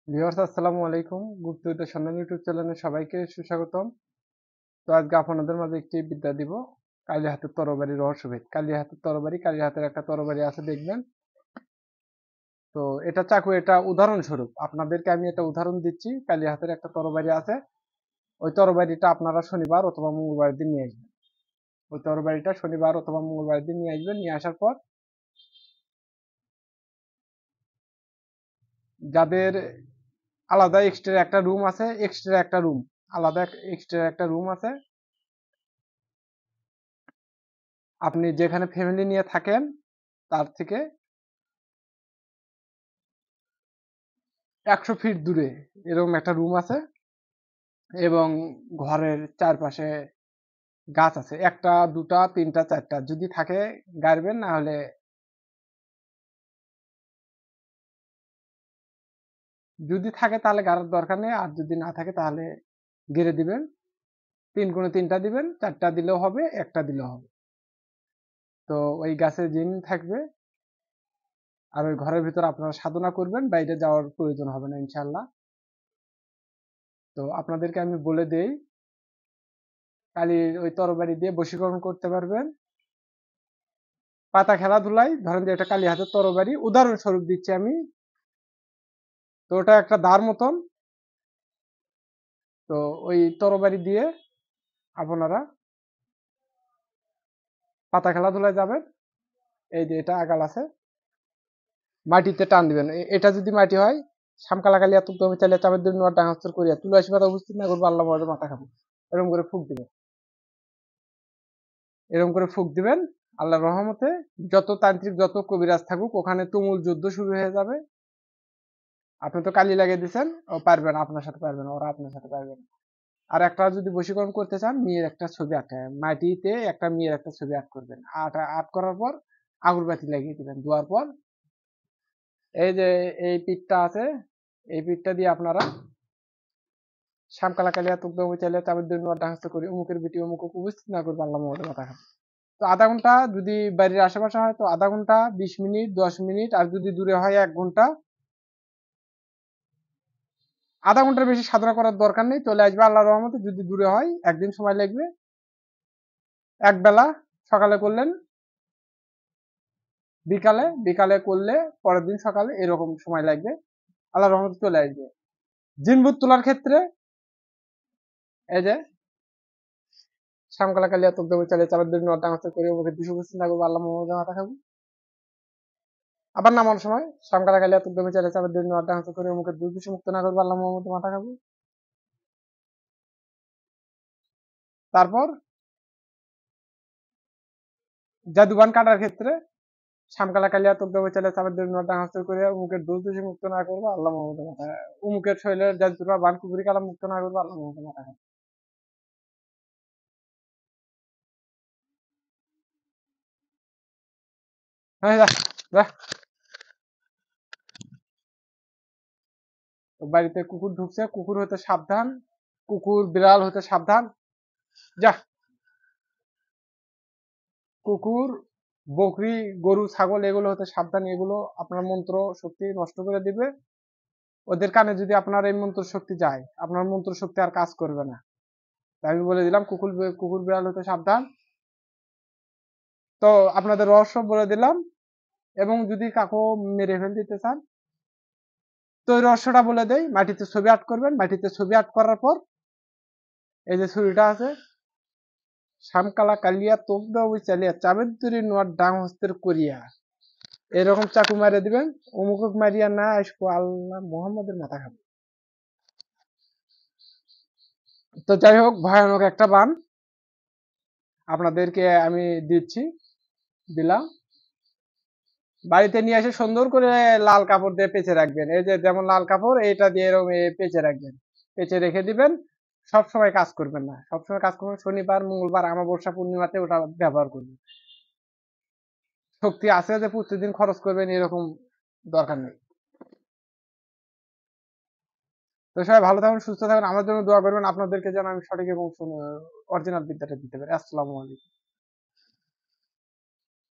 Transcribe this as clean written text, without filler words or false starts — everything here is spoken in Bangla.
ভিউয়ার্স আসসালামু আলাইকুম। গুপ্তবিদ্যা সন্ধান ইউটিউব চ্যানেলে সবাইকে সুস্বাগতম। তো আজকে আপনাদের মাঝে একটি বিদ্যা দিব, কালী হাতের তরবারি রহস্যভেদ। কালী হাতের তরবারি, কালী হাতের একটা তরবারি আছে দেখবেন। তো এটা চাকু, এটা উদাহরণস্বরূপ আপনাদেরকে আমি এটা উদাহরণ দিচ্ছি। কালী হাতের একটা তরবারি আছে, ওই তরবারিটা আপনারা শনিবার অথবা মঙ্গলবার দিন নিয়ে আসবেন। ওই তরবারিটা শনিবার অথবা মঙ্গলবার দিন নিয়ে আসবেন। নিয়ে আসার পর যাদের আলাদা এক্সট্রা একটা রুম আছে, আলাদা এক্সট্রা একটা রুম আছে, আপনি যেখানে ফ্যামিলি নিয়ে থাকেন তার থেকে 100 ফিট দূরে এরকম একটা রুম আছে, এবং ঘরের চারপাশে গাছ আছে, একটা দুটা তিনটা চারটা, যদি থাকে গাড়বেন, না হলে যদি থাকে তাহলে গাড়ার দরকার নেই, আর যদি না থাকে তাহলে গেড়ে দিবেন। 3 গুণে 3টা দিবেন, 4টা দিলেও হবে, একটা দিলেও হবে। তো ওই গাছে জিন থাকবে, আর ওই ঘরের ভিতর আপনারা সাধনা করবেন, বাইরে যাওয়ার প্রয়োজন হবে না ইনশাল্লাহ। তো আপনাদেরকে আমি বলে দেই, কালীর ওই তরবারি দিয়ে বশীকরণ করতে পারবেন। পাতা খেলাধুলায় ধরেন যে এটা কালী হাতের তরবারি, উদাহরণস্বরূপ দিচ্ছি আমি। তো ওটা একটা দার মতন। তো ওই তরবারি দিয়ে আপনারা পাতা খেলাধুলায় যাবেন। এই যে এটা আগাল আছে, মাটিতে টান দিবেন। এটা যদি মাটি হয়, শামকালা কালিয়া তুলতে হবে, চাইলে চাপের দিন নোয়ার ডাঙাস্তর করিয়া তুলসী পাতা উপস্থিত না করবো, আল্লাহ মহাদেব মাথা খাবো। এরকম করে ফুক দিবেন, এরকম করে ফুক দিবেন। আল্লাহর রহমতে যত তান্ত্রিক যত কবিরাজ থাকুক, ওখানে তুমুল যুদ্ধ শুরু হয়ে যাবে। আপনি তো কালি লাগিয়ে দিচ্ছেন, ও পারবেন, আপনার সাথে পারবেন, ওরা আপনার সাথে পারবেন। আর একটা যদি বশীকরণ করতে চান, মেয়ের একটা ছবি আঁকা, মাটিতে একটা মেয়ের একটা ছবি আর্ট করবেন। আর্ট করার পর আগরবাতি লাগিয়ে দিবেন। দেওয়ার পর এই যে এই পিঠটা আছে, এই পিঠটা দিয়ে আপনারা শ্যামকালা কালিয়া তুকবে চাইলে চাবের দিন ডান্স করি, অমুকের বিটি অমুক উপস্থিত না করবো, আল্লাহ মহম্মদের মাথা খাবে। তো আধা ঘন্টা যদি বাড়ির আশেপাশে হয় তো আধা ঘন্টা, 20 মিনিট, 10 মিনিট, আর যদি দূরে হয় 1 ঘন্টা। আধা ঘন্টার বেশি সাধনা করার দরকার নেই, চলে আসবে আল্লাহর রহমতে। যদি দূরে হয় একদিন সময় লাগবে। এক বেলা সকালে করলেন, বিকালে, বিকালে করলে পরের দিন সকালে, এরকম সময় লাগবে, আল্লাহর রহমতে চলে আসবে। জিনভূত তোলার ক্ষেত্রে এই যে শ্যামকালা কালিয়া তুকবে চাইলে চাবের দিন ডান্স করে ওকে 200 চিন্তা করবো, আল্লাহ মহম্মদের মাথা খাবো। আবার নামার সময় শ্যামকালা কালিয়া তুকবে চাইলে চাবের দিন ডান্স করে ওকে দুর্বিষ মুক্ত না করবো, আল্লাহ মহম্মদের মাথা খাবো। তারপর জাদুবান কাটার ক্ষেত্রে শ্যামকালা কালিয়া তুকবে চাইলে চাবের দিন ডান্স করে মুখের দুর্বিষ মুক্ত না করবো, আল্লাহ মহম্মদের মাথা, উমুকের শরীরের জাদুরা বান কুকুরি কালাম মুক্ত না করবো, আল্লাহ মহম্মদের মাথা খাবো। হ্যাঁ, যা যা। বাড়িতে কুকুর ঢুকছে, কুকুর হতে সাবধান, কুকুর বিড়াল হতে সাবধান। যা। কুকুর, বকরি, গরু, ছাগল এগুলো হতে সাবধান, এগুলো আপনার মন্ত্র শক্তি নষ্ট করে দিবে। ওদের কানে যদি আপনার এই মন্ত্র শক্তি যায়, আপনার মন্ত্র শক্তি আর কাজ করবে না। তাই আমি বলে দিলাম কুকুর, কুকুর বিড়াল হতে সাবধান। তো আপনাদের রহস্য বলে দিলাম। এবং যদি কাকু মেরে ফেল দিতে চান, তো ওই রহস্যটা বলে দেই। মাটিতে ছবি আর্ট করবেন, মাটিতে ছবি আর্ট করার পর এই যে ছুরিটা আছে, শ্যামকালা কালিয়া তোমরা ওই চালিয়া চাবের তৈরি নোয়ার ডাং হস্তের করিয়া এরকম চাকু মারিয়ে দিবেন। অমুক মারিয়া না আসবো, আল্লাহ মোহাম্মদের মাথা খাবে। তো যাই হোক, ভয়ানক একটা বান আপনাদেরকে আমি দিলাম। বাড়িতে নিয়ে এসে সুন্দর করে লাল কাপড় দিয়ে পেঁচে রাখবেন। এই যে যেমন লাল কাপড়, এটা দিয়ে এরকম পেঁচে রাখবেন, পেঁচে রেখে দিবেন। সব সময় কাজ করবেন না, সবসময় কাজ করবেন শনিবার, মঙ্গলবার, আমাবস্যা, পূর্ণিমাতে ওটা ব্যবহার করবেন। শক্তি আছে যে প্রতিদিন খরচ করবেন এরকম দরকার নেই। তো সবাই ভালো থাকুন, সুস্থ থাকুন, আমার জন্য দোয়া করবেন, আপনাদেরকে যেন আমি সঠিক এবং অরিজিনাল বিদ্যাটা দিতে পারি। আসসালামু আলাইকুম।